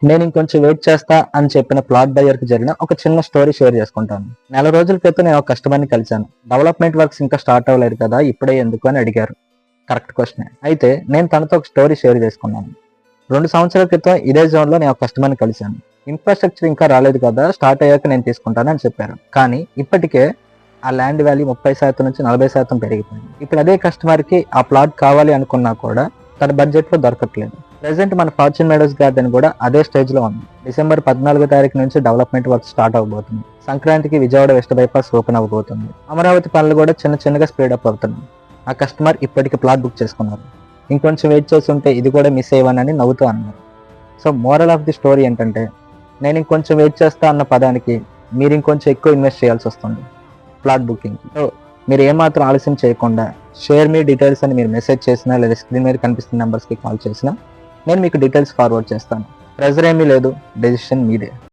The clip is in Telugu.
నేను ఇంకొంచెం వెయిట్ చేస్తా అని చెప్పిన ప్లాట్ బయర్కి జరిగిన ఒక చిన్న స్టోరీ షేర్ చేసుకుంటాను. నెల రోజుల క్రితం నేను ఒక కస్టమర్ని కలిశాను. డెవలప్మెంట్ వర్క్స్ ఇంకా స్టార్ట్ అవ్వలేదు కదా, ఇప్పుడే ఎందుకు అని అడిగారు. Correct question. అయితే నేను తనతో ఒక స్టోరీ షేర్ చేసుకున్నాను. 2 సంవత్సరాల క్రితం ఇదే జోన్లో నేను ఒక కస్టమర్ని కలిశాను. ఇన్ఫ్రాస్ట్రక్చర్ ఇంకా రాలేదు కదా, స్టార్ట్ అయ్యాక నేను తీసుకుంటాను అని చెప్పారు. కానీ ఇప్పటికే ఆ ల్యాండ్ వాల్యూ 30% నుంచి 40% పెరిగిపోయింది. ఇప్పుడు అదే కస్టమర్కి ఆ ప్లాట్ కావాలి అనుకున్నా కూడా తన బడ్జెట్లో దొరకట్లేదు. ప్రెసెంట్ మన ఫార్చ్యూన్ మెడోస్ గార్డెన్ కూడా అదే స్టేజ్లో ఉంది. డిసెంబర్ 14వ తారీఖు నుంచి డెవలప్మెంట్ వర్క్ స్టార్ట్ అవబోతుంది. సంక్రాంతికి విజయవాడ వెస్ట్ బైపాస్ ఓపెన్ అవబోతుంది. అమరావతి పనులు కూడా చిన్నగా స్పీడప్ అవుతున్నాయి. ఆ కస్టమర్ ఇప్పటికి ప్లాట్ బుక్ చేసుకున్నారు. ఇంకొంచెం వెయిట్ చేసి ఉంటే ఇది కూడా మిస్ అయ్యానని నవ్వుతూ అన్నారు. So moral of the story ఏంటంటే, నేను ఇంకొంచెం వెయిట్ చేస్తా అన్న పదానికి మీరు ఇంకొంచెం ఎక్కువ ఇన్వెస్ట్ చేయాల్సి వస్తుంది ప్లాట్ బుకింగ్. సో మీరు ఏమాత్రం ఆలస్యం చేయకుండా షేర్ మీ డీటెయిల్స్ అని మీరు మెసేజ్ చేసినా లేదా స్క్రీన్ మీద కనిపిస్తున్న నెంబర్స్కి కాల్ చేసినా నేను మీకు డీటెయిల్స్ ఫార్వర్డ్ చేస్తాను. ప్రెజర్ ఏమీ లేదు, డెసిషన్ మీదే.